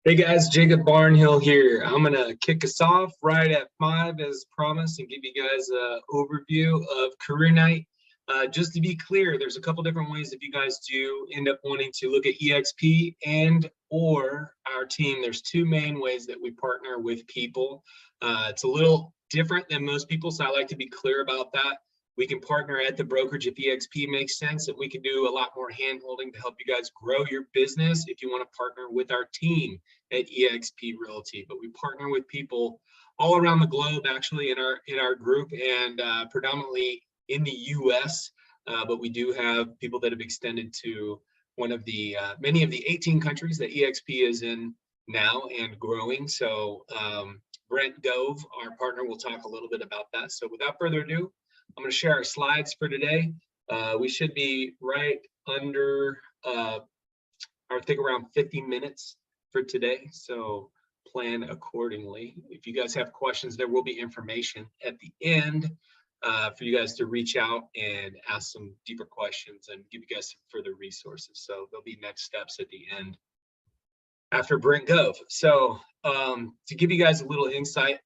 Hey guys, Jacob Barnhill here. I'm gonna kick us off right at 5 as promised and give you guys an overview of career night. Just to be clear, there's a couple different ways if you guys do end up wanting to look at eXp and or our team. There's two main ways that we partner with people. It's a little different than most people, so I like to be clear about that. We can partner at the brokerage if eXp makes sense, and we can do a lot more hand holding to help you guys grow your business if you want to partner with our team at eXp Realty. But we partner with people all around the globe, actually, in our group, and predominantly in the U.S. But we do have people that have extended to one of the many of the 18 countries that eXp is in now and growing. So Brent Gove, our partner, will talk a little bit about that. So without further ado, I'm going to share our slides for today. We should be right under, I think around 50 minutes for today. So plan accordingly. If you guys have questions, there will be information at the end for you guys to reach out and ask some deeper questions and give you guys some further resources. So there'll be next steps at the end after Brent Gove. So to give you guys a little insight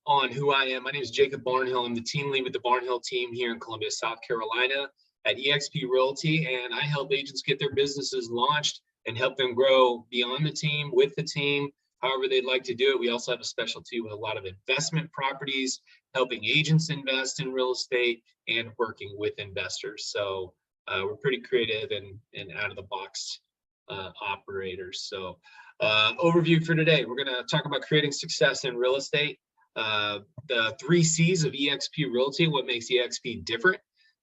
on who I am. My name is Jacob Barnhill. I'm the team lead with the Barnhill team here in Columbia, South Carolina at eXp Realty, and I help agents get their businesses launched and help them grow beyond the team, with the team, however they'd like to do it. We also have a specialty with a lot of investment properties, helping agents invest in real estate and working with investors. So we're pretty creative and out of the box operators. So overview for today, we're going to talk about creating success in real estate, the 3 C's of eXp Realty, what makes eXp different.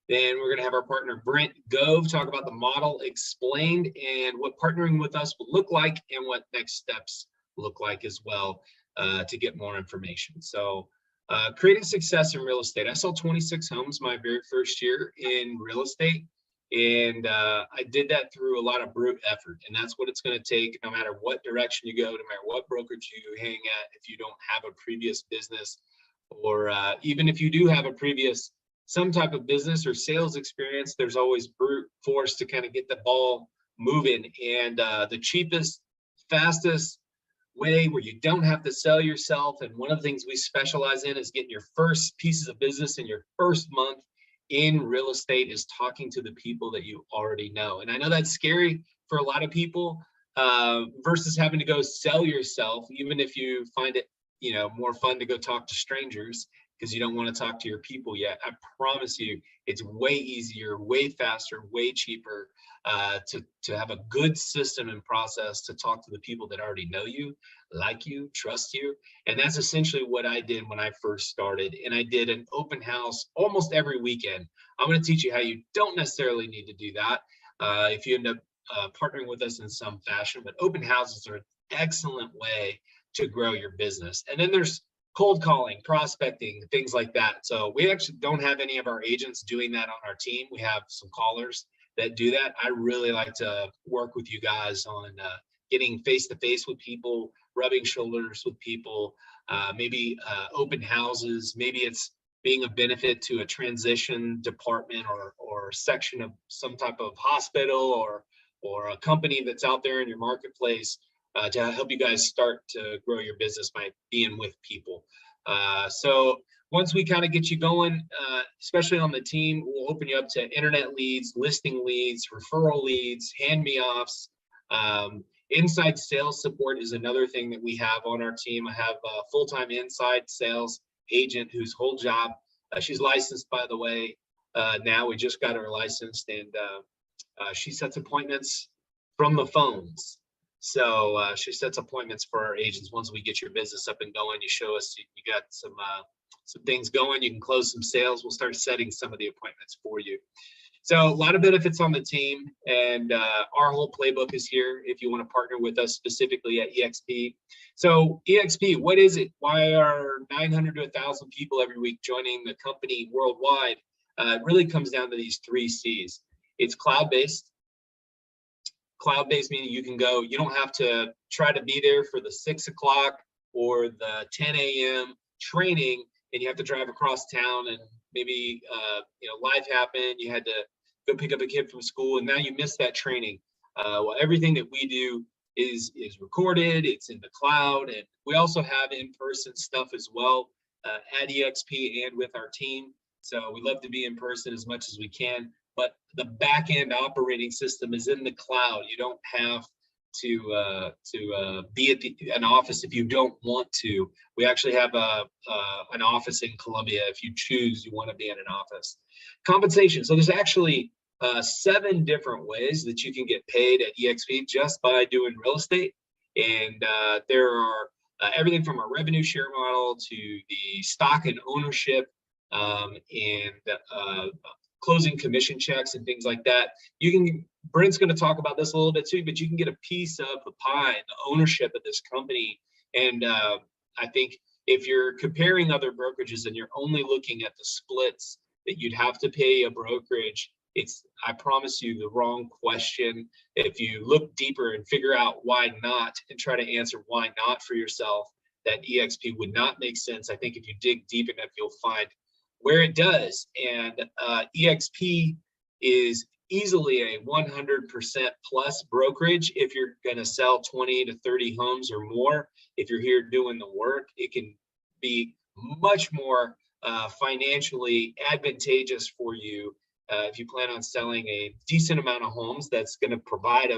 Then we're going to have our partner Brent Gove talk about the model explained and what partnering with us will look like and what next steps look like as well to get more information. So creating success in real estate. I sold 26 homes my very first year in real estate. And I did that through a lot of brute effort. And that's what it's going to take no matter what direction you go, no matter what brokerage you hang at, if you don't have a previous business, or even if you do have a previous some type of business or sales experience, there's always brute force to kind of get the ball moving. And the cheapest, fastest way where you don't have to sell yourself, and one of the things we specialize in is getting your first pieces of business in your first month in real estate, is talking to the people that you already know. And I know that's scary for a lot of people versus having to go sell yourself, even if you find it, more fun to go talk to strangers because you don't want to talk to your people yet. I promise you, it's way easier, way faster, way cheaper to have a good system and process to talk to the people that already know you, like you, trust you. And that's essentially what I did when I first started. And I did an open house almost every weekend. I'm going to teach you how you don't necessarily need to do that if you end up partnering with us in some fashion. But open houses are an excellent way to grow your business. And then there's cold calling, prospecting, things like that. So we actually don't have any of our agents doing that on our team. We have some callers that do that. I really like to work with you guys on getting face-to-face with people, rubbing shoulders with people, maybe open houses. Maybe it's being a benefit to a transition department or section of some type of hospital or a company that's out there in your marketplace to help you guys start to grow your business by being with people. So once we kind of get you going, especially on the team, we'll open you up to internet leads, listing leads, referral leads, hand-me-offs. Inside sales support is another thing that we have on our team. I have a full-time inside sales agent whose whole job, she's licensed, by the way. Now we just got her licensed, and she sets appointments from the phones. So she sets appointments for our agents. Once we get your business up and going, you show us you got some things going, you can close some sales, we'll start setting some of the appointments for you. So a lot of benefits on the team, and our whole playbook is here if you want to partner with us specifically at eXp. So eXp, what is it? Why are 900 to 1,000 people every week joining the company worldwide? It really comes down to these 3 C's. It's cloud-based. Cloud-based meaning you can go, you don't have to try to be there for the 6 o'clock or the 10 a.m. training, and you have to drive across town, and maybe life happened, you had to go pick up a kid from school, and now you missed that training. Well, everything that we do is recorded. It's in the cloud, and we also have in-person stuff as well at eXp and with our team. So we love to be in person as much as we can, but the back end operating system is in the cloud. You don't have to be at an office if you don't want to. We actually have an office in Columbia if you choose you want to be in an office. Compensation. So there's actually 7 different ways that you can get paid at eXp just by doing real estate. And there are everything from a revenue share model to the stock and ownership and closing commission checks and things like that. Brent's going to talk about this a little bit too, but you can get a piece of the pie, the ownership of this company. And I think if you're comparing other brokerages and you're only looking at the splits that you'd have to pay a brokerage, it's, I promise you, the wrong question. If you look deeper and figure out why not and try to answer why not for yourself, that eXp would not make sense. I think if you dig deep enough, you'll find where it does. And eXp is easily a 100% plus brokerage if you're going to sell 20 to 30 homes or more. If you're here doing the work, it can be much more financially advantageous for you if you plan on selling a decent amount of homes. That's going to provide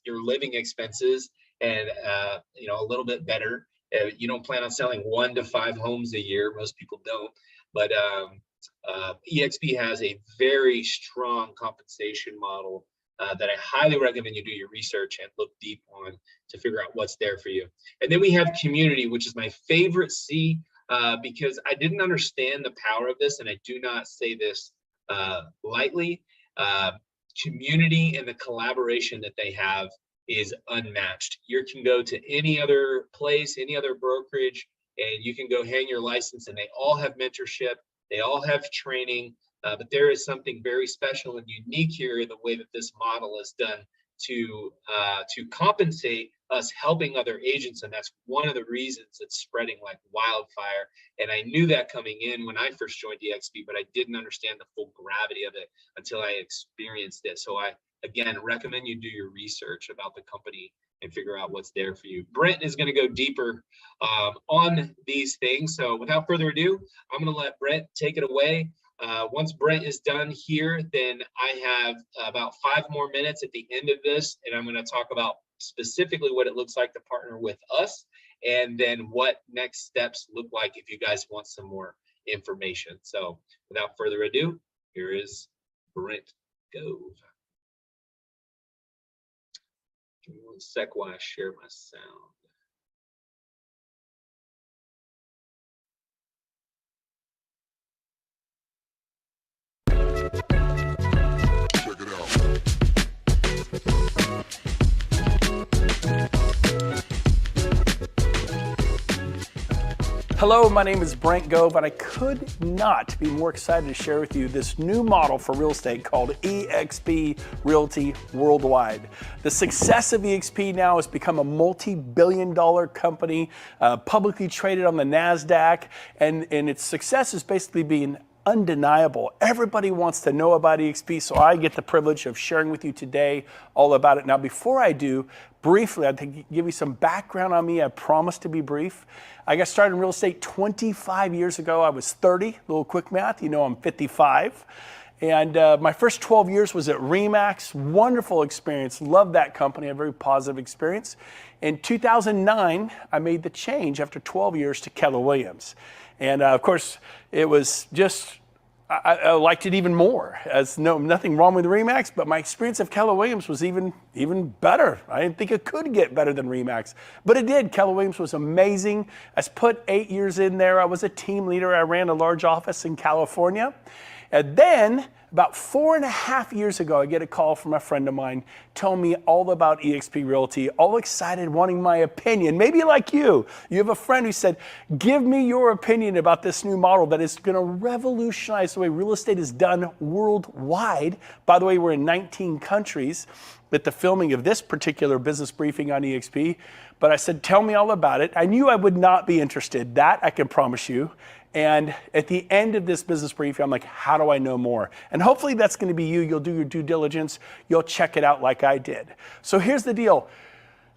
your living expenses and a little bit better. You don't plan on selling 1 to 5 homes a year. Most people don't, but eXp has a very strong compensation model that I highly recommend you do your research and look deep on to figure out what's there for you. And then we have community, which is my favorite C, because I didn't understand the power of this, and I do not say this lightly. Community and the collaboration that they have is unmatched. You can go to any other place, any other brokerage, and you can go hang your license, and they all have mentorship, they all have training, but there is something very special and unique here in the way that this model is done to compensate us helping other agents, and that's one of the reasons it's spreading like wildfire. And I knew that coming in when I first joined eXp, but I didn't understand the full gravity of it until I experienced it. So I, again, recommend you do your research about the company and figure out what's there for you. Brent is going to go deeper on these things. So without further ado, I'm going to let Brent take it away. Once Brent is done here, then I have about 5 more minutes at the end of this, and I'm going to talk about specifically what it looks like to partner with us, and then what next steps look like if you guys want some more information. So without further ado, here is Brent Gove. Give me 1 sec while I share my sound. Check it out. Hello, my name is Brent Gove, and I could not be more excited to share with you this new model for real estate called eXp Realty Worldwide. The success of eXp now has become a multi-billion-dollar company, publicly traded on the NASDAQ, and its success is basically being undeniable. Everybody wants to know about eXp, so I get the privilege of sharing with you today all about it. Now, before I do, briefly, I'd give you some background on me. I promise to be brief. I got started in real estate 25 years ago. I was 30, a little quick math, you know I'm 55. And my first 12 years was at RE/MAX, wonderful experience, loved that company, a very positive experience. In 2009, I made the change after 12 years to Keller Williams. And of course, it was just, I liked it even more. As nothing wrong with RE/MAX, but my experience of Keller Williams was even better. I didn't think it could get better than RE/MAX, but it did. Keller Williams was amazing. I put 8 years in there. I was a team leader. I ran a large office in California. And then about 4.5 years ago, I get a call from a friend of mine telling me all about eXp Realty, all excited, wanting my opinion. Maybe like you have a friend who said, give me your opinion about this new model that is going to revolutionize the way real estate is done worldwide. By the way, we're in 19 countries with the filming of this particular business briefing on eXp. But I said, tell me all about it. I knew I would not be interested. That I can promise you. And at the end of this business briefing, I'm like, how do I know more? And hopefully that's going to be you. You'll do your due diligence. You'll check it out like I did. So here's the deal.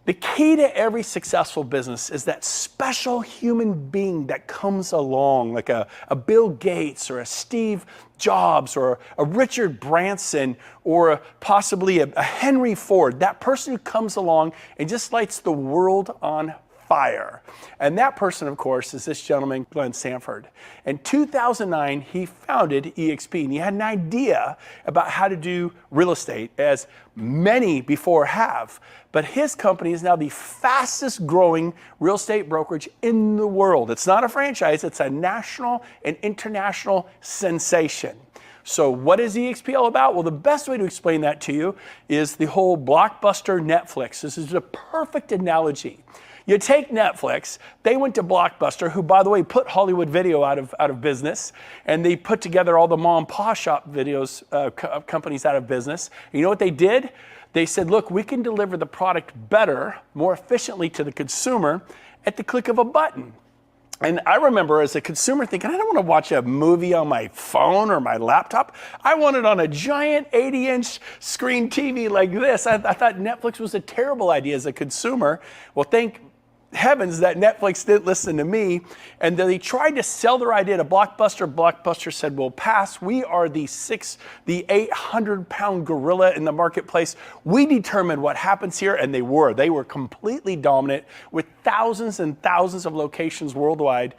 The key to every successful business is that special human being that comes along, like a Bill Gates or a Steve Jobs or a Richard Branson or possibly a Henry Ford, that person who comes along and just lights the world on fire. And that person, of course, is this gentleman, Glenn Sanford. In 2009, he founded eXp, and he had an idea about how to do real estate, as many before have. But his company is now the fastest growing real estate brokerage in the world. It's not a franchise, it's a national and international sensation. So what is eXp all about? Well, the best way to explain that to you is the whole Blockbuster Netflix. This is a perfect analogy. You take Netflix, they went to Blockbuster, who, by the way, put Hollywood Video out of business, and they put together all the mom and pop shop videos companies out of business. And you know what they did? They said, look, we can deliver the product better, more efficiently to the consumer at the click of a button. And I remember as a consumer thinking, I don't want to watch a movie on my phone or my laptop. I want it on a giant 80-inch screen TV like this. I thought Netflix was a terrible idea as a consumer. Well, thank heavens that Netflix didn't listen to me, and they tried to sell their idea to Blockbuster. Blockbuster said, we'll pass. We are the 800-pound gorilla in the marketplace. We determine what happens here, and they were completely dominant with thousands and thousands of locations worldwide.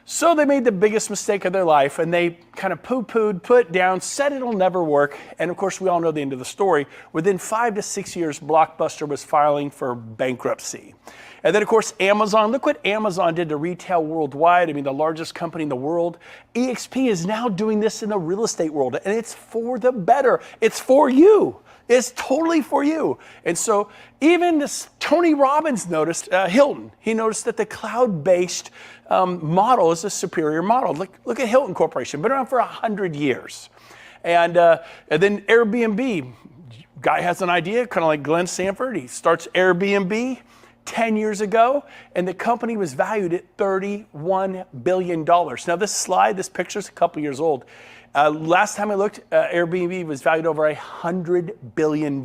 So they made the biggest mistake of their life, and they kind of poo-pooed, put down, said it'll never work. And of course, we all know the end of the story. Within 5 to 6 years, Blockbuster was filing for bankruptcy. And then, of course, Amazon. Look what Amazon did to retail worldwide. I mean, the largest company in the world. eXp is now doing this in the real estate world, and it's for the better. It's for you. It's totally for you. And so even this Tony Robbins noticed, Hilton, he noticed that the cloud-based model is a superior model. Look at Hilton Corporation, been around for 100 years. And then Airbnb, guy has an idea, kind of like Glenn Sanford. He starts Airbnb 10 years ago, and the company was valued at $31 billion. Now this picture is a couple years old. Last time I looked, Airbnb was valued over $100 billion.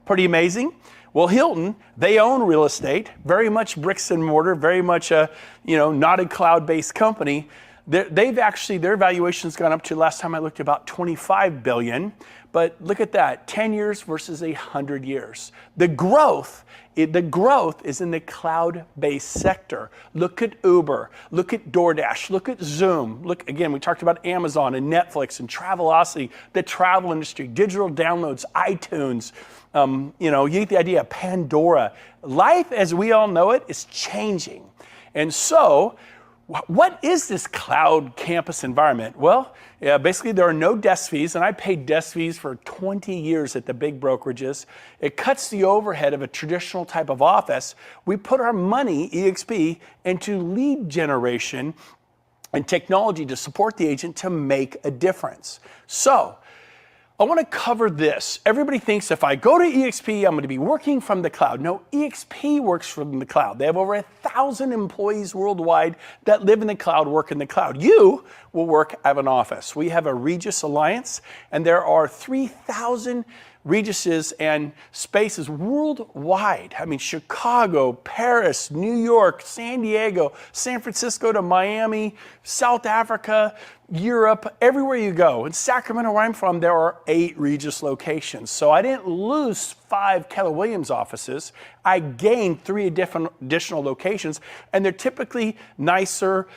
Pretty amazing. Well, Hilton, they own real estate, very much bricks and mortar, very much a, not a cloud-based company. Their valuation's gone up to, last time I looked, about $25 billion. But look at that, 10 years versus 100 years. The growth is in the cloud-based sector. Look at Uber, look at DoorDash, look at Zoom. Look, again, we talked about Amazon and Netflix and Travelocity, the travel industry, digital downloads, iTunes. You get the idea, Pandora. Life as we all know it is changing. And so, what is this cloud campus environment? Well, basically there are no desk fees, and I paid desk fees for 20 years at the big brokerages. It cuts the overhead of a traditional type of office. We put our money, eXp, into lead generation and technology to support the agent to make a difference. So, I want to cover this. Everybody thinks if I go to eXp, I'm going to be working from the cloud. No, eXp works from the cloud. They have over 1,000 employees worldwide that live in the cloud, work in the cloud. You will work at an office. We have a Regus Alliance, and there are 3,000 Reguses and spaces worldwide. I mean, Chicago, Paris, New York, San Diego, San Francisco to Miami, South Africa, Europe, everywhere you go. In Sacramento, where I'm from, there are 8 Regus locations. So I didn't lose 5 Keller Williams offices. I gained 3 additional locations, and they're typically nicer,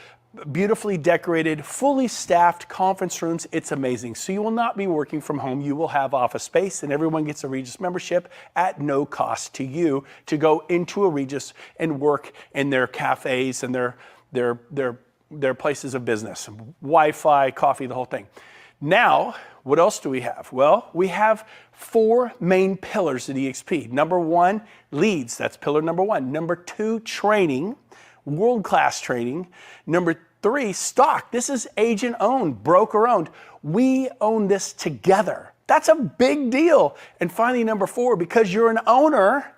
beautifully decorated, fully staffed conference rooms. It's amazing. So you will not be working from home. You will have office space, and everyone gets a Regus membership at no cost to you to go into a Regus and work in their cafes and their places of business. Wi-Fi, coffee, the whole thing. Now, what else do we have? Well, we have 4 main pillars at eXp. Number 1, leads. That's pillar number 1. Number 2, training. World-class training. Number 3, stock. This is agent-owned, broker-owned. We own this together. That's a big deal. And finally, number 4, because you're an owner,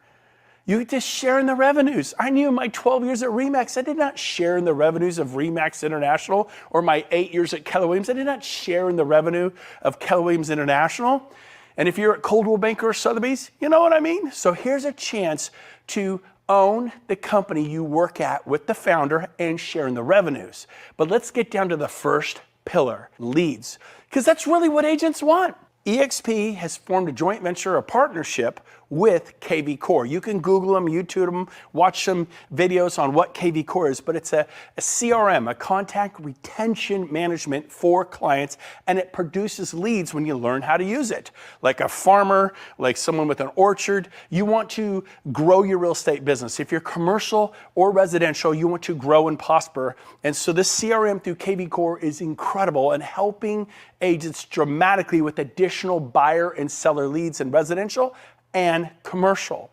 You get to share in the revenues. I knew in my 12 years at RE/MAX, I did not share in the revenues of RE/MAX International, or my 8 years at Keller Williams, I did not share in the revenue of Keller Williams International. And if you're at Coldwell Banker or Sotheby's, you know what I mean? So here's a chance to own the company you work at with the founder and share in the revenues. But let's get down to the first pillar, leads, because that's really what agents want. eXp has formed a joint venture, a partnership with KV Core. You can Google them, YouTube them, watch some videos on what KV Core is, but it's a CRM, a contact retention management for clients, and it produces leads when you learn how to use it. Like a farmer, like someone with an orchard, you want to grow your real estate business. If you're commercial or residential, you want to grow and prosper. And so this CRM through KV Core is incredible and helping agents dramatically with additional buyer and seller leads in residential and commercial.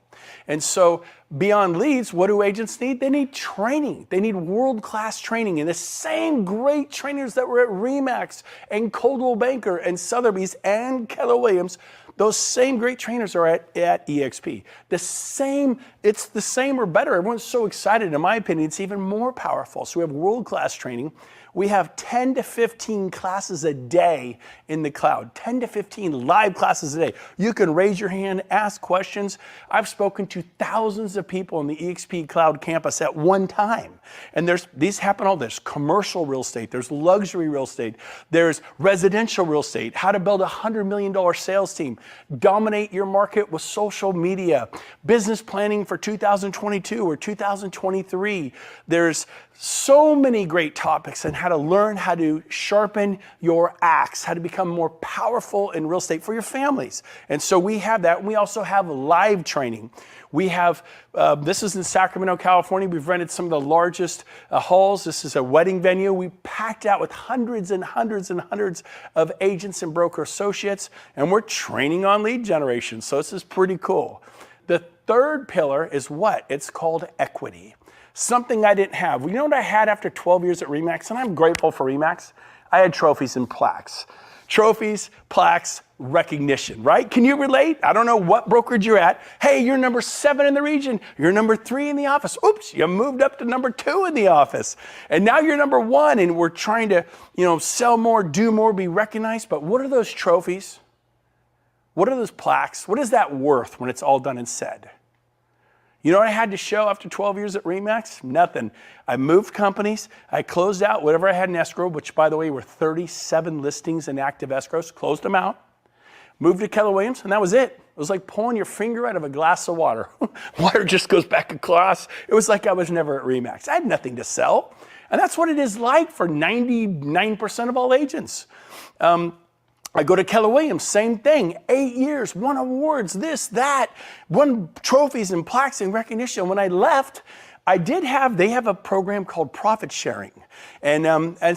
And so beyond leads, what do agents need? They need training. They need world-class training. And the same great trainers that were at RE/MAX and Coldwell Banker and Sotheby's and Keller Williams, those same great trainers are at eXp. It's the same or better. Everyone's so excited. In my opinion, it's even more powerful. So we have world-class training. We have 10 to 15 classes a day in the cloud, 10 to 15 live classes a day. You can raise your hand, ask questions. I've spoken to thousands of people in the eXp Cloud campus at one time. And these happen all. There's commercial real estate, there's luxury real estate, there's residential real estate, how to build a $100 million sales team, dominate your market with social media, business planning for 2022 or 2023. There's so many great topics on how to learn how to sharpen your axe, how to become more powerful in real estate for your families. And so we have that. We also have live training. We have, this is in Sacramento, California. We've rented some of the largest halls. This is a wedding venue. We packed out with hundreds and hundreds and hundreds of agents and broker associates, and we're training on lead generation. So this is pretty cool. The third pillar is what? It's called equity. Something I didn't have. You know what I had after 12 years at RE/MAX? And I'm grateful for RE/MAX. I had trophies and plaques. Trophies, plaques, recognition, right? Can you relate? I don't know what brokerage you're at. Hey, you're number 7 in the region. You're number 3 in the office. Oops, you moved up to number 2 in the office. And now you're number 1, and we're trying to, sell more, do more, be recognized. But what are those trophies? What are those plaques? What is that worth when it's all done and said? You know what I had to show after 12 years at RE/MAX? Nothing. I moved companies. I closed out whatever I had in escrow, which, by the way, were 37 listings in active escrows. Closed them out. Moved to Keller Williams, and that was it. It was like pulling your finger out of a glass of water. Water just goes back across. It was like I was never at RE/MAX. I had nothing to sell. And that's what it is like for 99% of all agents. I go to Keller Williams, same thing, 8 years, won awards, this, that, won trophies and plaques and recognition. When I left, they have a program called profit sharing. And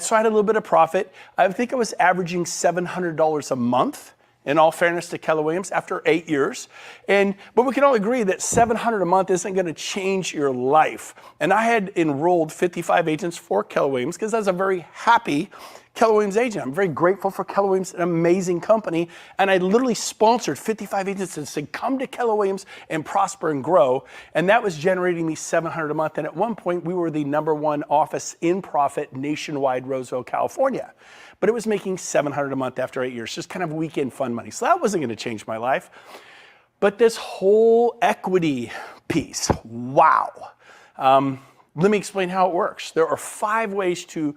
so I had a little bit of profit. I think I was averaging $700 a month, in all fairness to Keller Williams, after 8 years. But we can all agree that $700 a month isn't gonna change your life. And I had enrolled 55 agents for Keller Williams because I was a very happy Keller Williams agent. I'm very grateful for Keller Williams, an amazing company. And I literally sponsored 55 agents and said, come to Keller Williams and prosper and grow. And that was generating me $700 a month. And at one point, we were the #1 office in profit nationwide, Roseville, California. But it was making $700 a month after 8 years, just kind of weekend fun money. So that wasn't gonna change my life. But this whole equity piece, wow. Let me explain how it works. There are 5 ways to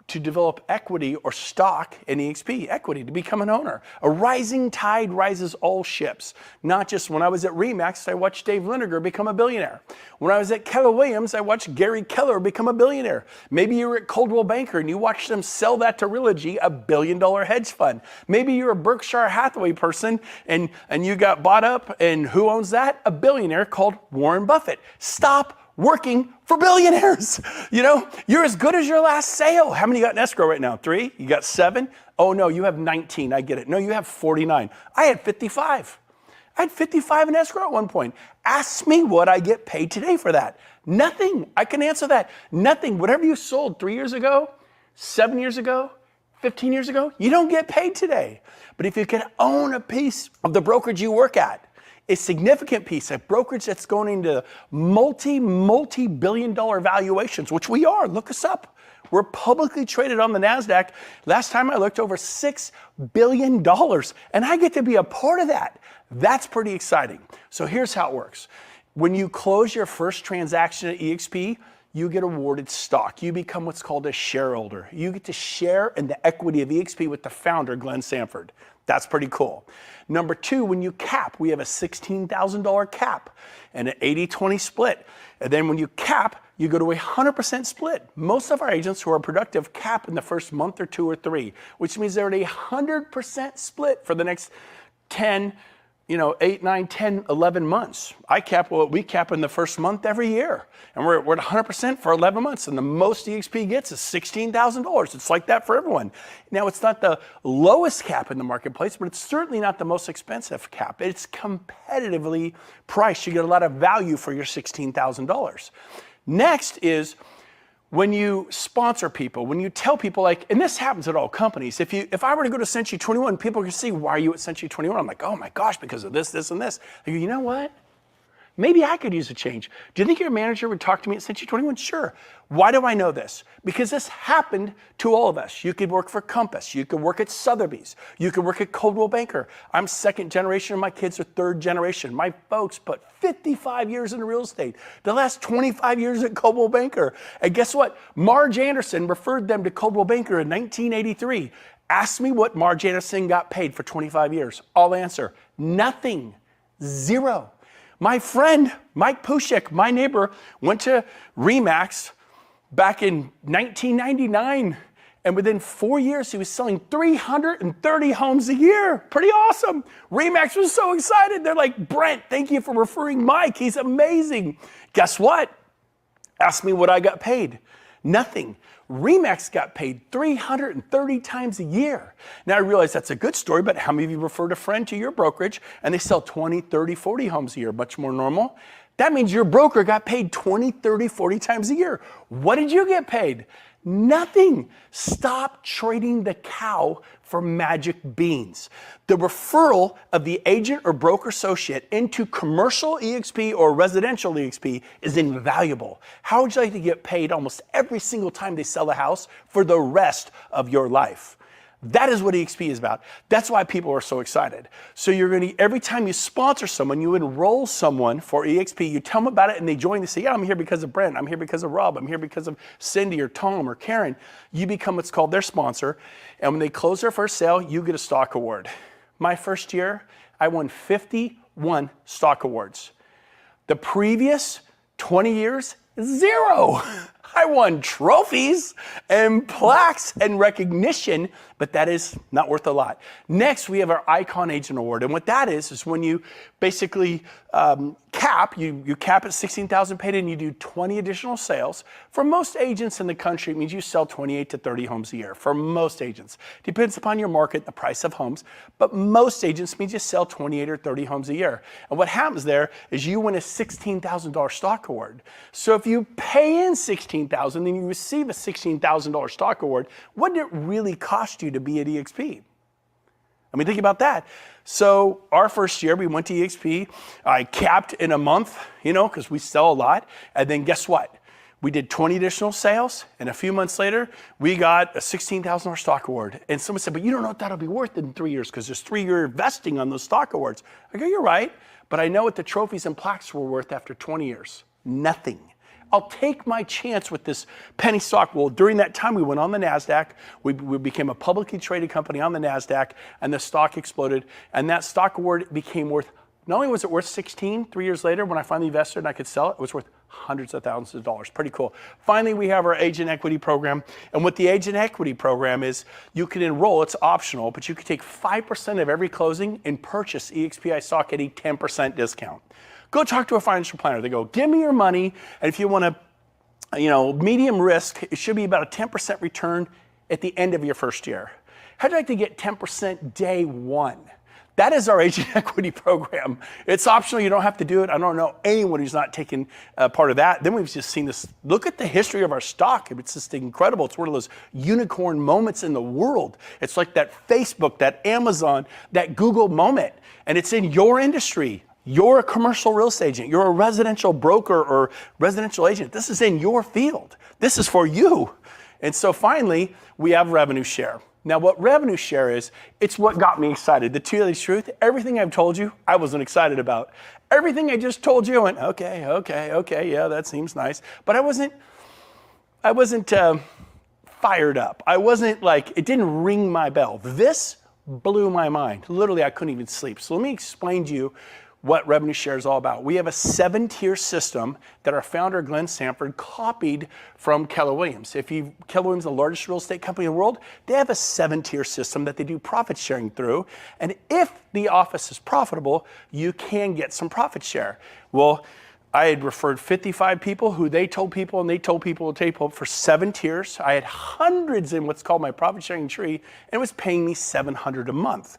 develop equity or stock in eXp, equity, to become an owner. A rising tide rises all ships. Not just when I was at RE/MAX, I watched Dave Liniger become a billionaire. When I was at Keller Williams, I watched Gary Keller become a billionaire. Maybe you were at Coldwell Banker and you watched them sell that to Realty, a $1 billion hedge fund. Maybe you're a Berkshire Hathaway person and you got bought up, and who owns that? A billionaire called Warren Buffett. Stop working for billionaires. You're as good as your last sale. How many you got in escrow right now? 3? You got 7? Oh no, you have 19. I get it. No, you have 49. I had 55. I had 55 in escrow at one point. Ask me what I get paid today for that. Nothing. I can answer that. Nothing. Whatever you sold 3 years ago, 7 years ago, 15 years ago, you don't get paid today. But if you can own a piece of the brokerage you work at, a significant piece, a brokerage that's going into multi-billion dollar valuations, which we are. Look us up. We're publicly traded on the NASDAQ. Last time I looked, over $6 billion, and I get to be a part of that. That's pretty exciting. So here's how it works. When you close your first transaction at eXp, you get awarded stock. You become what's called a shareholder. You get to share in the equity of eXp with the founder, Glenn Sanford. That's pretty cool. Number two, when you cap, we have a $16,000 cap and an 80-20 split. And then when you cap, you go to a 100% split. Most of our agents who are productive cap in the first month or two or three, which means they're at a 100% split for the next 10, 8, 9, 10, 11 months. We cap in the first month every year. And we're at 100% for 11 months. And the most eXp gets is $16,000. It's like that for everyone. Now, it's not the lowest cap in the marketplace, but it's certainly not the most expensive cap. It's competitively priced. You get a lot of value for your $16,000. Next is when you sponsor people, when you tell people, like, and this happens at all companies. If I were to go to Century 21, people can see, why are you at Century 21? I'm like, oh my gosh, because of this, this, and this. I go, you know what? Maybe I could use a change. Do you think your manager would talk to me at Century 21? Sure. Why do I know this? Because this happened to all of us. You could work for Compass. You could work at Sotheby's. You could work at Coldwell Banker. I'm second generation and my kids are third generation. My folks put 55 years in real estate. The last 25 years at Coldwell Banker. And guess what? Marge Anderson referred them to Coldwell Banker in 1983. Ask me what Marge Anderson got paid for 25 years. I'll answer, nothing, zero. My friend, Mike Pushek, my neighbor, went to RE/MAX back in 1999. And within 4 years, he was selling 330 homes a year. Pretty awesome. RE/MAX was so excited. They're like, Brent, thank you for referring Mike. He's amazing. Guess what? Ask me what I got paid. Nothing. RE/MAX got paid 330 times a year. Now I realize that's a good story, but how many of you referred a friend to your brokerage and they sell 20, 30, 40 homes a year? Much more normal. That means your broker got paid 20, 30, 40 times a year. What did you get paid? Nothing. Stop trading the cow for magic beans. The referral of the agent or broker associate into commercial eXp or residential eXp is invaluable. How would you like to get paid almost every single time they sell a house for the rest of your life? That is what eXp is about. That's why people are so excited. So you're going to, every time you sponsor someone, you enroll someone for eXp, you tell them about it and they join, they say, yeah, I'm here because of Brent, I'm here because of Rob, I'm here because of Cindy or Tom or Karen. You become what's called their sponsor. And when they close their first sale, you get a stock award. My first year, I won 51 stock awards. The previous 20 years, zero. I won trophies and plaques and recognition, but that is not worth a lot. Next, we have our Icon Agent Award. And what that is when you basically cap, you cap at $16,000 paid and you do 20 additional sales. For most agents in the country, it means you sell 28 to 30 homes a year. For most agents. Depends upon your market, the price of homes, but most agents means you sell 28 or 30 homes a year. And what happens there is you win a $16,000 stock award. So if you pay in $16,000 and you receive a $16,000 stock award, what did it really cost you to be at eXp? I mean, think about that. So our first year, we went to eXp. I capped in a month, because we sell a lot. And then guess what? We did 20 additional sales. And a few months later, we got a $16,000 stock award. And someone said, but you don't know what that'll be worth in 3 years because there's 3-year vesting on those stock awards. I go, you're right. But I know what the trophies and plaques were worth after 20 years. Nothing. I'll take my chance with this penny stock. Well, during that time, we went on the NASDAQ. We became a publicly traded company on the NASDAQ, and the stock exploded. And that stock award became worth, not only was it worth 16 3 years later when I finally invested and I could sell it, it was worth hundreds of thousands of dollars. Pretty cool. Finally, we have our agent equity program. And what the agent equity program is, you can enroll, it's optional, but you can take 5% of every closing and purchase eXp stock at a 10% discount. Go talk to a financial planner. They go, give me your money, and if you want to, medium risk, it should be about a 10% return at the end of your first year. How'd you like to get 10% day one? That is our agent equity program. It's optional. You don't have to do it. I don't know anyone who's not taken part of that. Then we've just seen this. Look at the history of our stock. It's just incredible. It's one of those unicorn moments in the world. It's like that Facebook, that Amazon, that Google moment. And it's in your industry. You're a commercial real estate agent. You're a residential broker or residential agent. This is in your field. This is for you. And so finally, we have revenue share. Now what revenue share is, it's what got me excited. The two-days truth, everything I've told you, I wasn't excited about. Everything I just told you, I went, okay, yeah, that seems nice. But I wasn't fired up. I wasn't like, it didn't ring my bell. This blew my mind. Literally, I couldn't even sleep. So let me explain to you what revenue share is all about. We have a 7-tier system that our founder, Glenn Sanford, copied from Keller Williams. Keller Williams is the largest real estate company in the world. They have a 7-tier system that they do profit sharing through. And if the office is profitable, you can get some profit share. Well, I had referred 55 people who they told people, and they told people for 7 tiers. I had hundreds in what's called my profit sharing tree, and it was paying me $700 a month.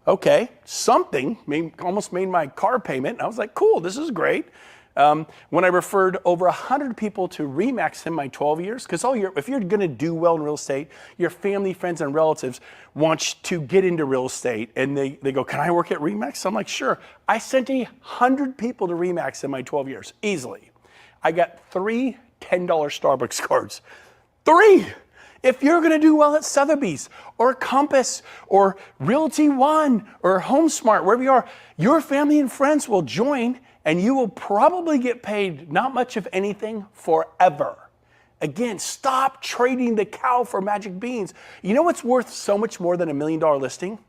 Okay, something almost made my car payment. I was like, cool, this is great. When I referred over 100 people to RE/MAX in my 12 years, because if you're gonna do well in real estate, your family, friends, and relatives want you to get into real estate, and they go, can I work at RE/MAX? I'm like, sure. I sent 100 people to RE/MAX in my 12 years, easily. I got 3 $10 Starbucks cards. 3! If you're gonna do well at Sotheby's or Compass or Realty One or HomeSmart, wherever you are, your family and friends will join, and you will probably get paid not much of anything forever. Again, stop trading the cow for magic beans. You know what's worth so much more than $1 million listing?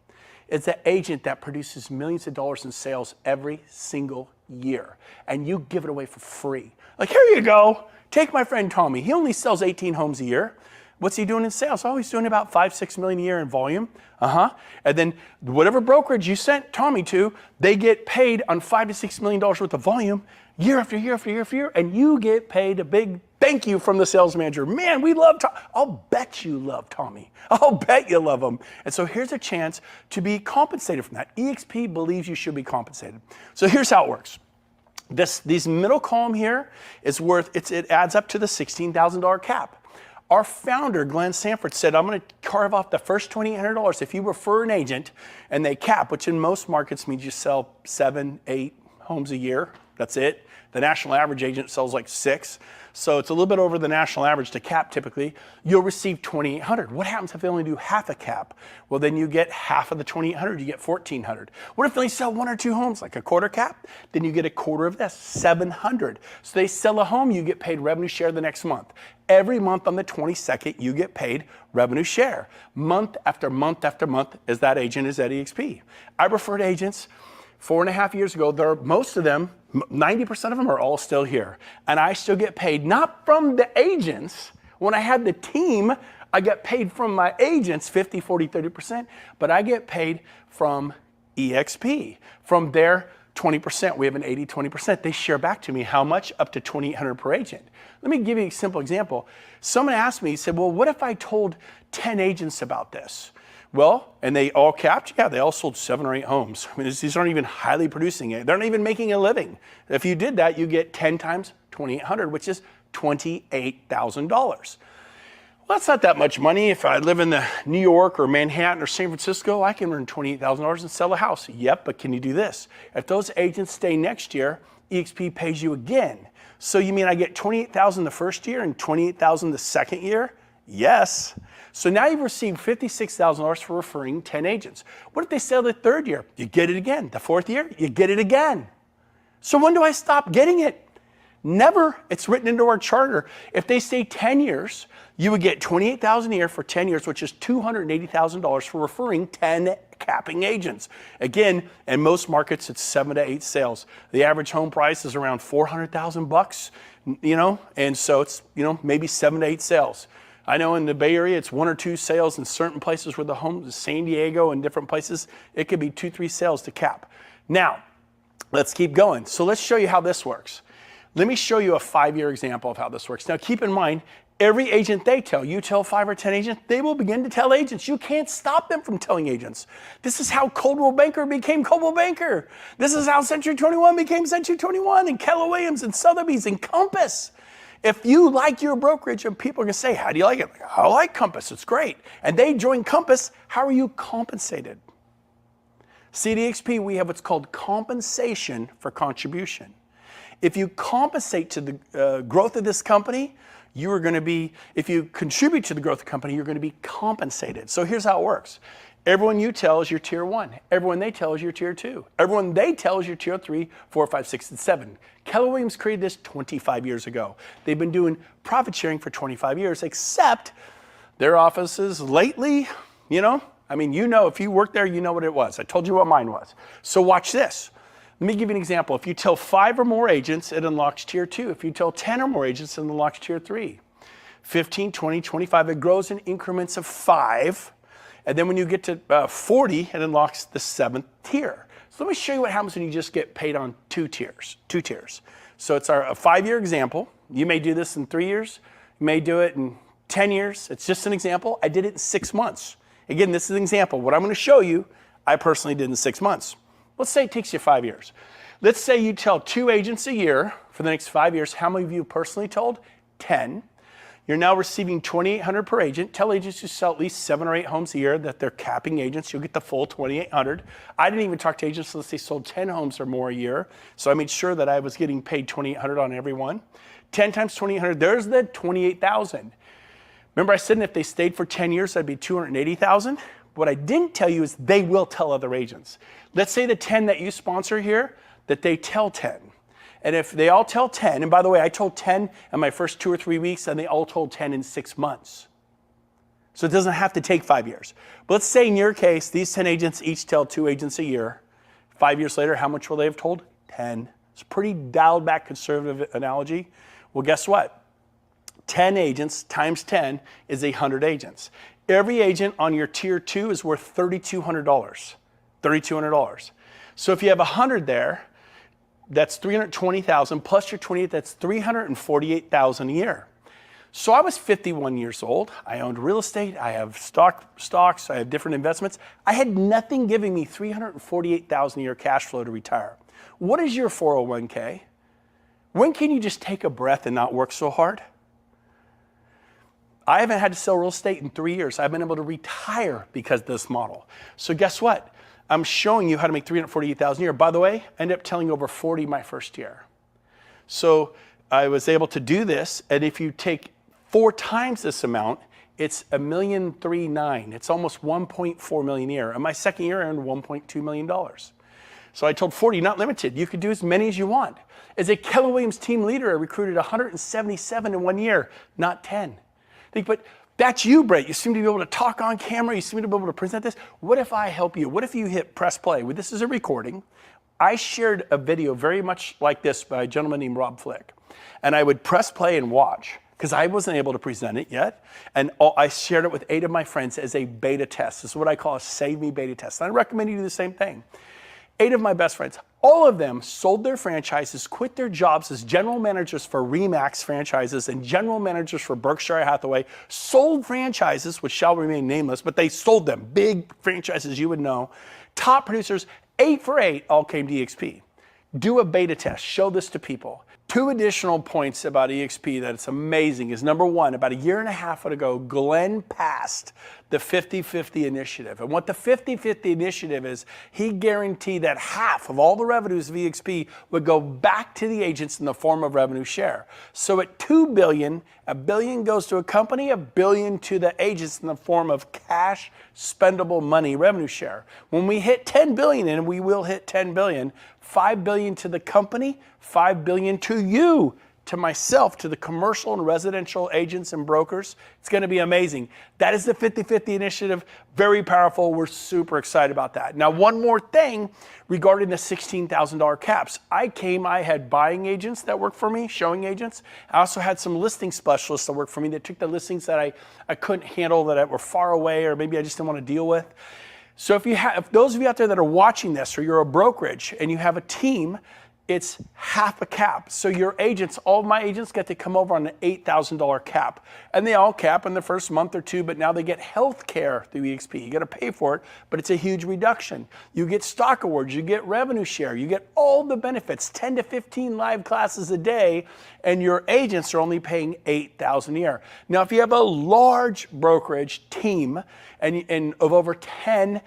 It's the agent that produces millions of dollars in sales every single year, and you give it away for free. Like, here you go. Take my friend Tommy. He only sells 18 homes a year. What's he doing in sales? Oh, he's doing about 5-6 million a year in volume. And then whatever brokerage you sent Tommy to, they get paid on $5 to $6 million worth of volume year after year after year after year, and you get paid a big thank you from the sales manager. Man, we love Tommy. I'll bet you love Tommy. I'll bet you love him. And so here's a chance to be compensated from that. eXp believes you should be compensated. So here's how it works. These middle column here is it adds up to the $16,000 cap. Our founder, Glenn Sanford, said, I'm going to carve off the first $2,800 if you refer an agent and they cap, which in most markets means you sell 7, 8 homes a year. That's it. The national average agent sells like 6. So it's a little bit over the national average to cap typically. You'll receive $2,800. What happens if they only do half a cap? Well, then you get half of the $2,800, you get $1,400. What if they sell 1 or 2 homes, like a quarter cap? Then you get a quarter of this, $700. So they sell a home, you get paid revenue share the next month. Every month on the 22nd, you get paid revenue share. Month after month after month, as that agent is at eXp. I referred agents 4.5 years ago. Most of them, 90% of them are all still here. And I still get paid, not from the agents. When I had the team, I got paid from my agents, 50, 40, 30%, but I get paid from eXp, from their 20%. We have an 80-20%. They share back to me how much? Up to $2,800 per agent. Let me give you a simple example. Someone asked me, he said, well, what if I told 10 agents about this? Well, and they all capped? Yeah, they all sold 7 or 8 homes. I mean, these aren't even highly producing it. They're not even making a living. If you did that, you get 10 times $2,800, which is $28,000. Well, that's not that much money. If I live in the New York or Manhattan or San Francisco, I can earn $28,000 and sell a house. Yep, but can you do this? If those agents stay next year, eXp pays you again. So you mean I get $28,000 the first year and $28,000 the second year? Yes. So now you've received $56,000 for referring 10 agents. What if they sell the third year? You get it again. The fourth year, you get it again. So when do I stop getting it? Never. It's written into our charter. If they stay 10 years, you would get $28,000 a year for 10 years, which is $280,000 for referring 10 capping agents. Again, in most markets, it's 7 to 8 sales. The average home price is around $400,000, and so it's, maybe 7 to 8 sales. I know in the Bay Area, it's 1 or 2 sales in certain places where the homes, San Diego and different places, it could be 2, 3 sales to cap. Now, let's keep going. So let's show you how this works. Let me show you a 5-year example of how this works. Now, keep in mind, every agent you tell 5 or 10 agents, they will begin to tell agents. You can't stop them from telling agents. This is how Coldwell Banker became Coldwell Banker. This is how Century 21 became Century 21, and Keller Williams and Sotheby's and Compass. If you like your brokerage and people are gonna say, how do you like it? I like Compass, it's great. And they join Compass, how are you compensated? See, at eXp, we have what's called compensation for contribution. If you compensate to the growth of this company, you are going to be, if you contribute to the growth of the company, you're going to be compensated. So here's how it works. Everyone you tell is your tier 1. Everyone they tell is your tier 2. Everyone they tell is your tier 3, 4, 5, 6, and 7. Keller Williams created this 25 years ago. They've been doing profit sharing for 25 years, except their offices lately, you know, if you work there, you know what it was. I told you what mine was. So watch this. Let me give you an example. If you tell 5 or more agents, it unlocks tier 2. If you tell 10 or more agents, it unlocks tier 3. 15, 20, 25, it grows in increments of 5. And then when you get to 40, it unlocks the 7th tier. So let me show you what happens when you just get paid on 2 tiers. So it's a 5-year example. You may do this in 3 years. You may do it in 10 years. It's just an example. I did it in 6 months. Again, this is an example. What I'm going to show you, I personally did in 6 months. Let's say it takes you 5 years. Let's say you tell 2 agents a year for the next 5 years. How many of you personally told? 10. You're now receiving $2,800 per agent. Tell agents who sell at least 7 or 8 homes a year that they're capping agents. You'll get the full $2,800. I didn't even talk to agents unless they sold 10 homes or more a year. So I made sure that I was getting paid $2,800 on every one. 10 times $2,800, there's the $28,000. Remember I said if they stayed for 10 years, that'd be $280,000. What I didn't tell you is they will tell other agents. Let's say the 10 that you sponsor here, that they tell 10. And if they all tell 10, and by the way, I told 10 in my first 2 or 3 weeks, and they all told 10 in 6 months. So it doesn't have to take 5 years. But let's say in your case, these 10 agents each tell 2 agents a year. 5 years later, how much will they have told? 10. It's a pretty dialed back conservative analogy. Well, guess what? 10 agents times 10 is 100 agents. Every agent on your tier 2 is worth $3,200. $3,200. So if you have 100 there, that's $320,000 plus your 28, that's $348,000 a year. So I was 51 years old. I owned real estate. I have stocks. I have different investments. I had nothing giving me $348,000 a year cash flow to retire. What is your 401k? When can you just take a breath and not work so hard? I haven't had to sell real estate in 3 years. I've been able to retire because of this model. So guess what? I'm showing you how to make $348,000 a year. By the way, I ended up telling over 40 my first year. So I was able to do this, and if you take 4 times this amount, it's $1.39 million. It's almost $1.4 million a year. And my second year I earned $1.2 million. So I told 40, not limited. You could do as many as you want. As a Keller Williams team leader, I recruited 177 in 1 year, not 10. But that's you, Brett. You seem to be able to talk on camera. You seem to be able to present this. What if I help you? What if you hit press play? Well, this is a recording. I shared a video very much like this by a gentleman named Rob Flick. And I would press play and watch because I wasn't able to present it yet. And I shared it with 8 of my friends as a beta test. This is what I call a Save Me beta test. And I recommend you do the same thing. 8 of my best friends, all of them sold their franchises, quit their jobs as general managers for RE/MAX franchises and general managers for Berkshire Hathaway, sold franchises, which shall remain nameless, but they sold them, big franchises you would know. Top producers, 8 for 8, all came to eXp. Do a beta test, show this to people. 2 additional points about eXp that it's amazing is number 1, about 1.5 years ago, Glenn passed the 50-50 initiative. And what the 50-50 initiative is, he guaranteed that half of all the revenues of eXp would go back to the agents in the form of revenue share. So at $2 billion, $1 billion goes to a company, $1 billion to the agents in the form of cash, spendable money, revenue share. When we hit 10 billion, and we will hit 10 billion, $5 billion to the company, $5 billion to you, to myself, to the commercial and residential agents and brokers. It's going to be amazing. That is the 50-50 initiative. Very powerful. We're super excited about that. Now, one more thing regarding the $16,000 caps. I had buying agents that worked for me, showing agents. I also had some listing specialists that worked for me that took the listings that I couldn't handle, that were far away, or maybe I just didn't want to deal with. So if those of you out there that are watching this, or you're a brokerage and you have a team, it's half a cap. So your agents, all of my agents get to come over on an $8,000 cap. And they all cap in the first month or 2, but now they get health care through eXp. You got to pay for it, but it's a huge reduction. You get stock awards, you get revenue share, you get all the benefits, 10 to 15 live classes a day, and your agents are only paying $8,000 a year. Now, if you have a large brokerage team and of over 10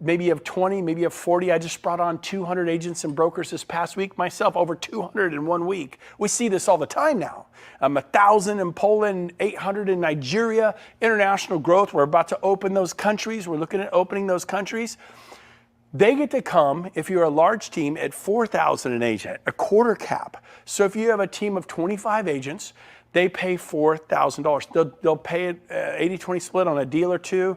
maybe you have 20, maybe you have 40. I just brought on 200 agents and brokers this past week myself, over 200 in 1 week. We see this all the time now. 1,000 in Poland, 800 in Nigeria, international growth. We're about to open those countries. We're looking at opening those countries. They get to come, if you're a large team, at 4,000 an agent, a quarter cap. So if you have a team of 25 agents, they pay $4,000. They'll pay it 80-20 split on a deal or two.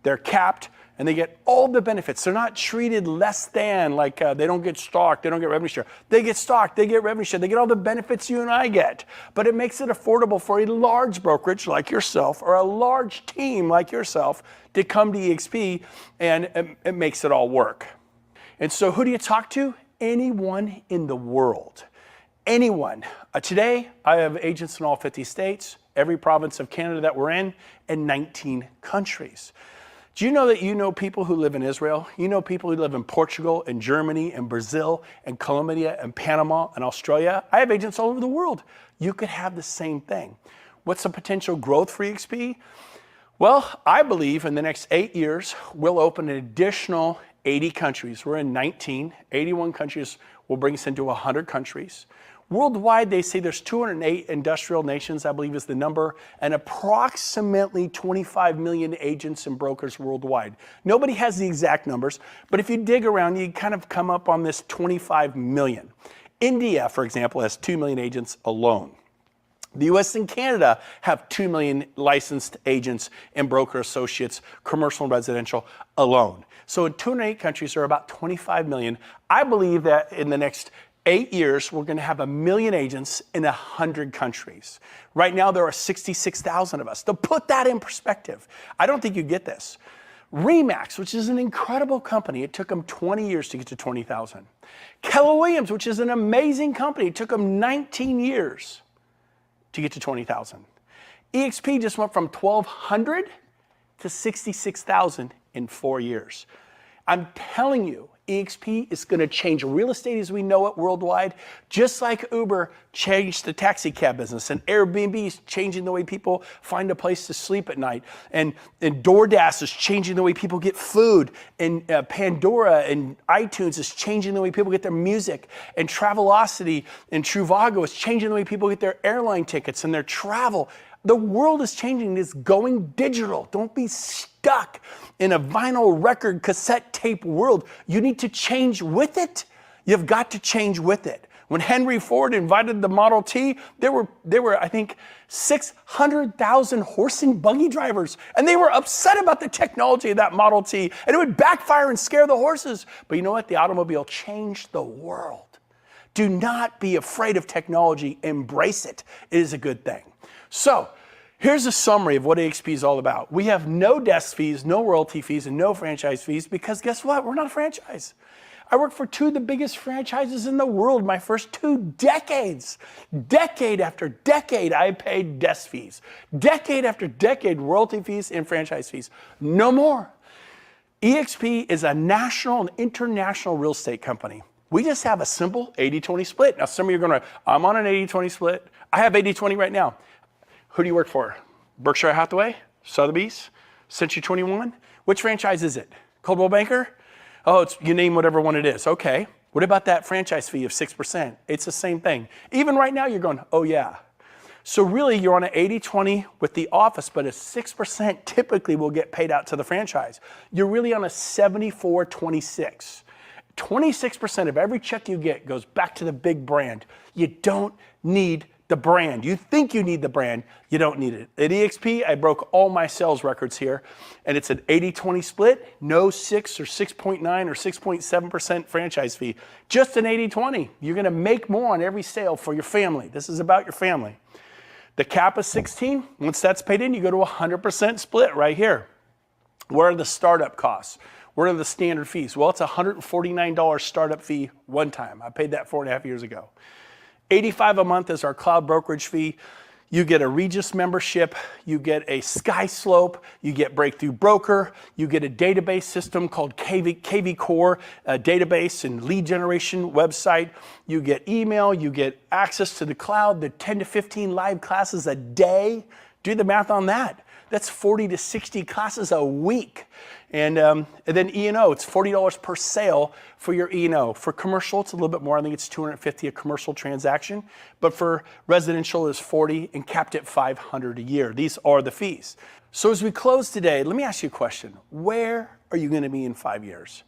They're capped, and they get all the benefits. They're not treated less than, like they don't get stock, they don't get revenue share. They get stock, they get revenue share, they get all the benefits you and I get. But it makes it affordable for a large brokerage like yourself or a large team like yourself to come to eXp, and it makes it all work. And so who do you talk to? Anyone in the world. Anyone. Today, I have agents in all 50 states, every province of Canada that we're in, and 19 countries. Do you know that you know people who live in Israel? You know people who live in Portugal and Germany and Brazil and Colombia and Panama and Australia? I have agents all over the world. You could have the same thing. What's the potential growth for eXp? Well, I believe in the next 8 years, we'll open an additional 80 countries. We're in 19, 81 countries will bring us into 100 countries. Worldwide, they say there's 208 industrial nations, I believe is the number, and approximately 25 million agents and brokers worldwide. Nobody has the exact numbers, but if you dig around, you kind of come up on this 25 million. India, for example, has 2 million agents alone. The US and Canada have 2 million licensed agents and broker associates, commercial and residential alone. So in 208 countries, there are about 25 million. I believe that in the next 8 years, we're going to have 1 million agents in 100 countries. Right now, there are 66,000 of us. To put that in perspective, I don't think you get this. RE/MAX, which is an incredible company, it took them 20 years to get to 20,000. Keller Williams, which is an amazing company, it took them 19 years to get to 20,000. eXp just went from 1,200 to 66,000 in 4 years. I'm telling you, eXp is going to change real estate as we know it worldwide, just like Uber changed the taxi cab business, and Airbnb is changing the way people find a place to sleep at night, and DoorDash is changing the way people get food, and Pandora and iTunes is changing the way people get their music, and Travelocity and Trivago is changing the way people get their airline tickets and their travel. The world is changing. It's going digital. Don't be stuck in a vinyl record cassette tape world. You need to change with it. You've got to change with it. When Henry Ford invited the Model T, there were I think 600,000 horse and buggy drivers, and they were upset about the technology of that Model T, and it would backfire and scare the horses. But you know what? The automobile changed the world. Do not be afraid of technology. Embrace it. It is a good thing. So here's a summary of what eXp is all about. We have no desk fees, no royalty fees, and no franchise fees because guess what? We're not a franchise. I worked for 2 of the biggest franchises in the world my first 2 decades. Decade after decade, I paid desk fees. Decade after decade, royalty fees and franchise fees. No more. eXp is a national and international real estate company. We just have a simple 80-20 split. Now, some of you are going to, I'm on an 80-20 split. I have 80-20 right now. Who do you work for? Berkshire Hathaway? Sotheby's? Century 21? Which franchise is it? Coldwell Banker? Oh, you name whatever one it is. Okay. What about that franchise fee of 6%? It's the same thing. Even right now, you're going, oh yeah. So really, you're on an 80-20 with the office, but a 6% typically will get paid out to the franchise. You're really on a 74-26. 26% of every check you get goes back to the big brand. You don't need the brand. You think you need the brand, you don't need it. At eXp, I broke all my sales records here, and it's an 80-20 split, no 6 or 6.9 or 6.7% franchise fee, just an 80-20. You're gonna make more on every sale for your family. This is about your family. The cap is 16. Once that's paid in, you go to 100% split right here. What are the startup costs? What are the standard fees? Well, it's a $149 startup fee one time. I paid that 4.5 years ago. $85 a month is our cloud brokerage fee. You get a Regis membership, you get a SkySlope, you get Breakthrough Broker, you get a database system called KV Core, a database and lead generation website. You get email, you get access to the cloud, the 10 to 15 live classes a day. Do the math on that. That's 40 to 60 classes a week. And then E&O, it's $40 per sale for your E&O. For commercial, it's a little bit more. I think it's $250 a commercial transaction. But for residential, it's $40 and capped at $500 a year. These are the fees. So as we close today, let me ask you a question. Where are you going to be in 5 years?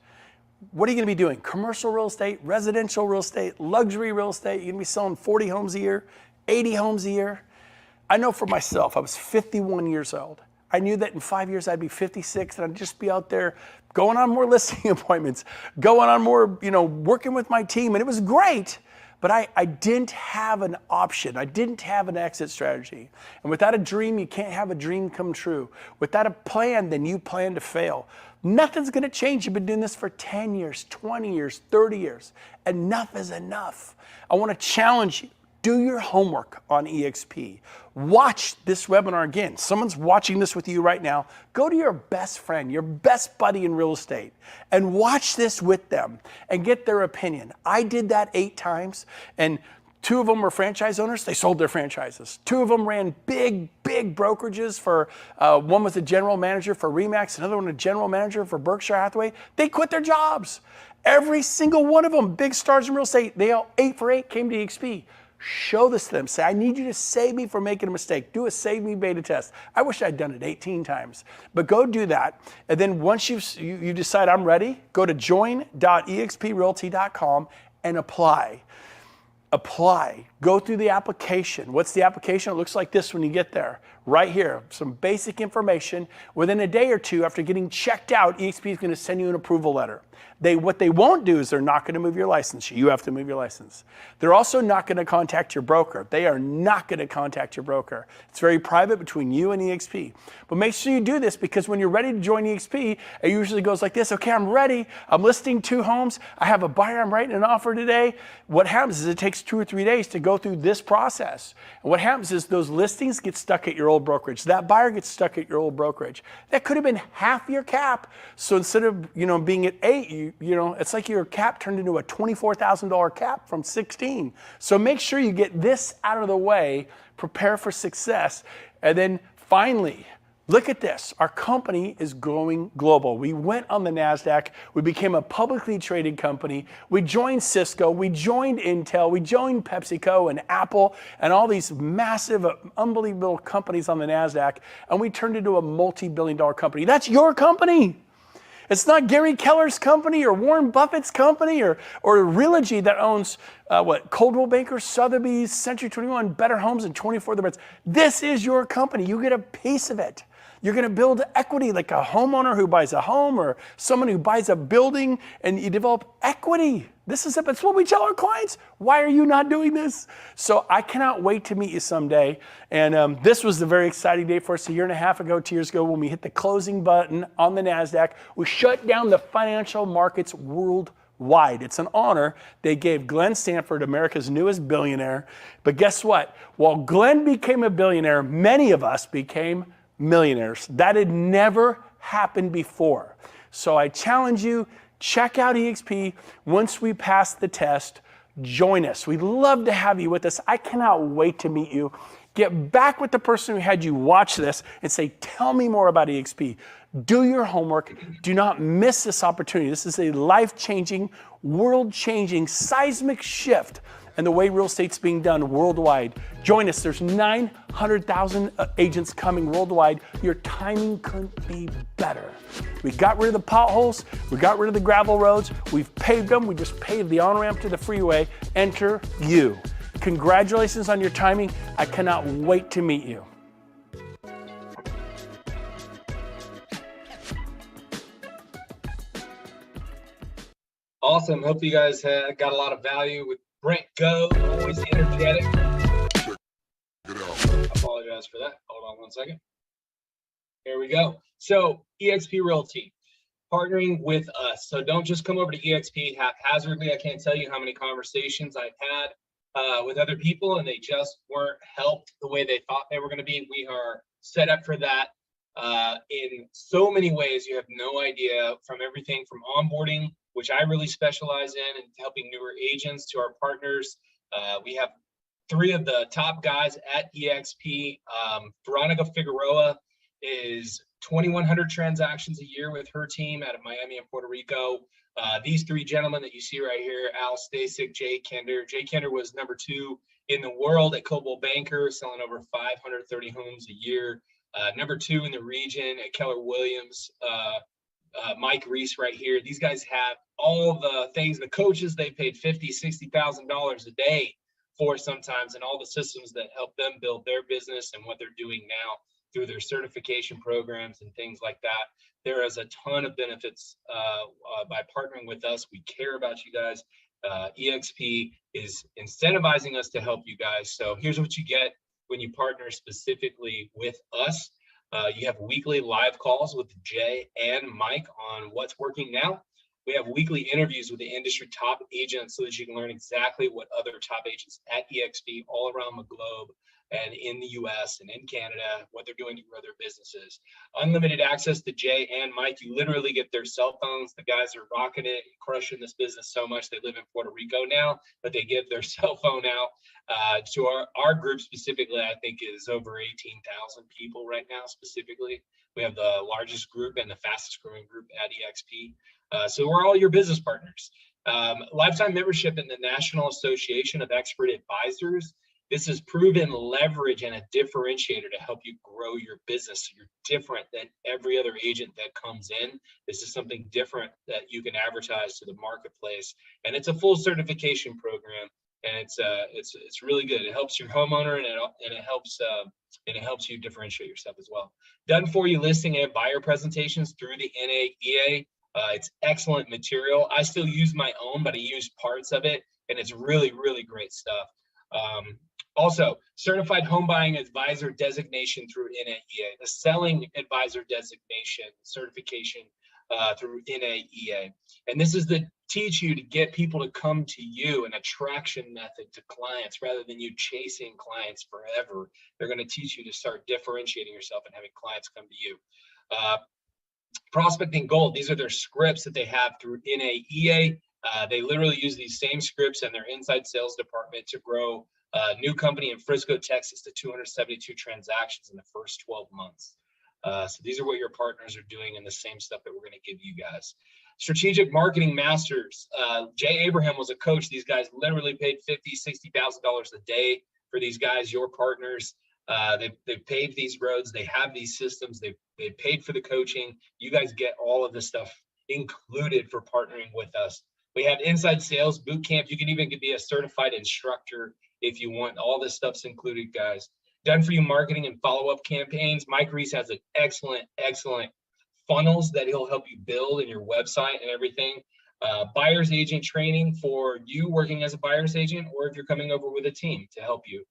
What are you going to be doing? Commercial real estate, residential real estate, luxury real estate? You're going to be selling 40 homes a year, 80 homes a year? I know for myself, I was 51 years old. I knew that in 5 years I'd be 56 and I'd just be out there going on more listing appointments, going on more, working with my team. And it was great, but I didn't have an option. I didn't have an exit strategy. And without a dream, you can't have a dream come true. Without a plan, then you plan to fail. Nothing's gonna change. You've been doing this for 10 years, 20 years, 30 years. Enough is enough. I wanna challenge you. Do your homework on eXp. Watch this webinar again. Someone's watching this with you right now. Go to your best friend, your best buddy in real estate, and watch this with them and get their opinion. I did that 8 times, and 2 of them were franchise owners. They sold their franchises. 2 of them ran big brokerages for, one was a general manager for RE/MAX, another one a general manager for Berkshire Hathaway. They quit their jobs. Every single one of them, big stars in real estate, they all 8 for 8 came to eXp. Show this to them. Say, I need you to save me from making a mistake. Do a save me beta test. I wish I'd done it 18 times, but go do that. And then once you decide I'm ready, go to join.exprealty.com and apply. Apply. Go through the application. What's the application? It looks like this when you get there. Right here, some basic information. Within a day or 2 after getting checked out, eXp is going to send you an approval letter. What they won't do is they're not going to move your license. You have to move your license. They're also not going to contact your broker. They are not going to contact your broker. It's very private between you and eXp. But make sure you do this, because when you're ready to join eXp, it usually goes like this. Okay, I'm ready. I'm listing 2 homes. I have a buyer. I'm writing an offer today. What happens is it takes 2 or 3 days to go through this process. And what happens is those listings get stuck at your old brokerage. That buyer gets stuck at your old brokerage. That could have been half your cap. So instead of being at 8, it's like your cap turned into a $24,000 cap from 16. So make sure you get this out of the way, prepare for success, and then finally, look at this. Our company is going global. We went on the NASDAQ. We became a publicly traded company. We joined Cisco. We joined Intel. We joined PepsiCo and Apple and all these massive, unbelievable companies on the NASDAQ. And we turned into a multi-billion-dollar company. That's your company. It's not Gary Keller's company or Warren Buffett's company or Realty that owns Coldwell Banker, Sotheby's, Century 21, Better Homes, and 24 Other Brands. This is your company. You get a piece of it. You're going to build equity like a homeowner who buys a home or someone who buys a building, and you develop equity. This is it. That's what we tell our clients. Why are you not doing this? So I cannot wait to meet you someday. And this was a very exciting day for us 1.5 years ago, 2 years ago, when we hit the closing button on the NASDAQ. We shut down the financial markets worldwide. It's an honor. They gave Glenn Stanford, America's newest billionaire. But guess what? While Glenn became a billionaire, many of us became millionaires. That had never happened before. So I challenge you, check out eXp. Once we pass the test, join us. We'd love to have you with us. I cannot wait to meet you. Get back with the person who had you watch this and say, tell me more about eXp. Do your homework. Do not miss this opportunity. This is a life-changing, world-changing, seismic shift in the way real estate's being done worldwide. Join us. There's 900,000 agents coming worldwide. Your timing couldn't be better. We got rid of the potholes. We got rid of the gravel roads. We've paved them. We just paved the on-ramp to the freeway. Enter you. Congratulations on your timing. I cannot wait to meet you. Awesome. Hope you guys got a lot of value with Brent Go, always energetic. I apologize for that. Hold on one second. Here we go. So eXp Realty, partnering with us. So don't just come over to eXp haphazardly. I can't tell you how many conversations I've had with other people, and they just weren't helped the way they thought they were going to be. We are set up for that in so many ways. You have no idea, from everything from onboarding, which I really specialize in, and helping newer agents, to our partners. We have 3 of the top guys at eXp. Veronica Figueroa is 2,100 transactions a year with her team out of Miami and Puerto Rico. These three gentlemen that you see right here, Al Stasic, Jay Kender. Jay Kender was #2 in the world at Coldwell Banker, selling over 530 homes a year. #2 in the region at Keller Williams. Mike Reese right here. These guys have all the things, the coaches they paid $50,000, $60,000 a day for sometimes, and all the systems that help them build their business and what they're doing now through their certification programs and things like that. There is a ton of benefits by partnering with us. We care about you guys. eXp is incentivizing us to help you guys. So here's what you get when you partner specifically with us. You have weekly live calls with Jay and Mike on what's working now. We have weekly interviews with the industry top agents so that you can learn exactly what other top agents at eXp all around the globe and in the US and in Canada, what they're doing to grow their businesses. Unlimited access to Jay and Mike. You literally get their cell phones. The guys are rocking it, crushing this business so much. They live in Puerto Rico now, but they give their cell phone out to our group specifically. I think is over 18,000 people right now specifically. We have the largest group and the fastest growing group at eXp. So we're all your business partners. Lifetime membership in the National Association of Expert Advisors. This is proven leverage and a differentiator to help you grow your business. You're different than every other agent that comes in. This is something different that you can advertise to the marketplace, and it's a full certification program, and it's really good. It helps your homeowner, and it helps you differentiate yourself as well. Done for you listing and buyer presentations through the NAEA. It's excellent material. I still use my own, but I use parts of it, and it's really, really great stuff. Also, certified home buying advisor designation through NAEA, the selling advisor designation certification through NAEA. And this is to teach you to get people to come to you, an attraction method to clients rather than you chasing clients forever. They're going to teach you to start differentiating yourself and having clients come to you. Prospecting Gold, these are their scripts that they have through NAEA. They literally use these same scripts in their inside sales department to grow a new company in Frisco, Texas to 272 transactions in the first 12 months. So these are what your partners are doing and the same stuff that we're going to give you guys. Strategic Marketing Masters. Jay Abraham was a coach. These guys literally paid $50,000, $60,000 a day for these guys, your partners. They've paved these roads. They have these systems. They've paid for the coaching. You guys get all of this stuff included for partnering with us. We have inside sales boot camp. You can even be a certified instructor if you want. All this stuff's included, guys. Done for you marketing and follow-up campaigns. Mike Reese has an excellent funnels that he'll help you build in your website and everything. Buyer's agent training for you working as a buyer's agent, or if you're coming over with a team to help you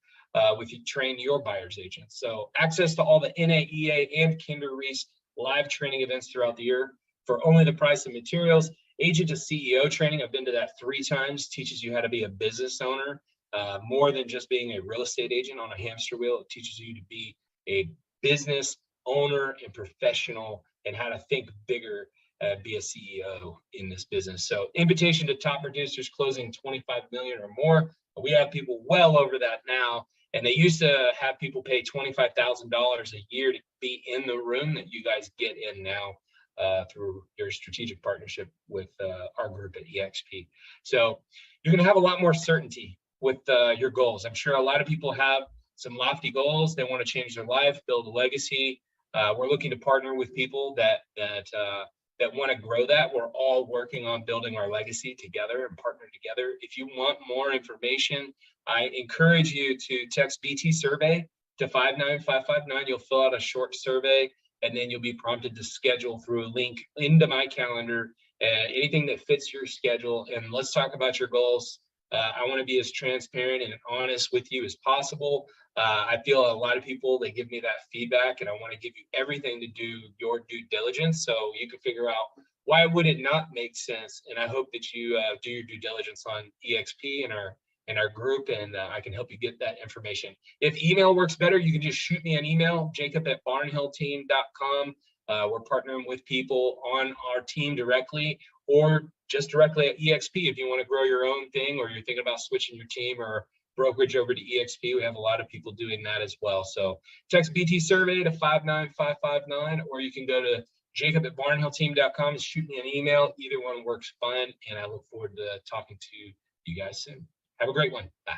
with you train your buyer's agents. So access to all the NAEA and Kinder Reese live training events throughout the year for only the price of materials. Agent to CEO training, I've been to that 3 times, teaches you how to be a business owner, more than just being a real estate agent on a hamster wheel. It teaches you to be a business owner and professional and how to think bigger, be a CEO in this business. So invitation to top producers closing 25 million or more. We have people well over that now. And they used to have people pay $25,000 a year to be in the room that you guys get in now through your strategic partnership with our group at eXp. So you're going to have a lot more certainty with your goals. I'm sure a lot of people have some lofty goals. They want to change their life, build a legacy. We're looking to partner with people that want to grow that. We're all working on building our legacy together and partner together. If you want more information, I encourage you to text BT survey to 59559. You'll fill out a short survey, and then you'll be prompted to schedule through a link into my calendar, anything that fits your schedule. And let's talk about your goals. I want to be as transparent and honest with you as possible. I feel a lot of people, they give me that feedback, and I want to give you everything to do your due diligence so you can figure out why would it not make sense. And I hope that you do your due diligence on eXp and our group, and I can help you get that information. If email works better, you can just shoot me an email, jacob@barnhillteam.com. We're partnering with people on our team directly, or just directly at eXp if you want to grow your own thing, or you're thinking about switching your team, or brokerage over to eXp. We have a lot of people doing that as well. So text BT survey to 59559, or you can go to jacob@barnhillteam.com and shoot me an email. Either one works fine. And I look forward to talking to you guys soon. Have a great one. Bye.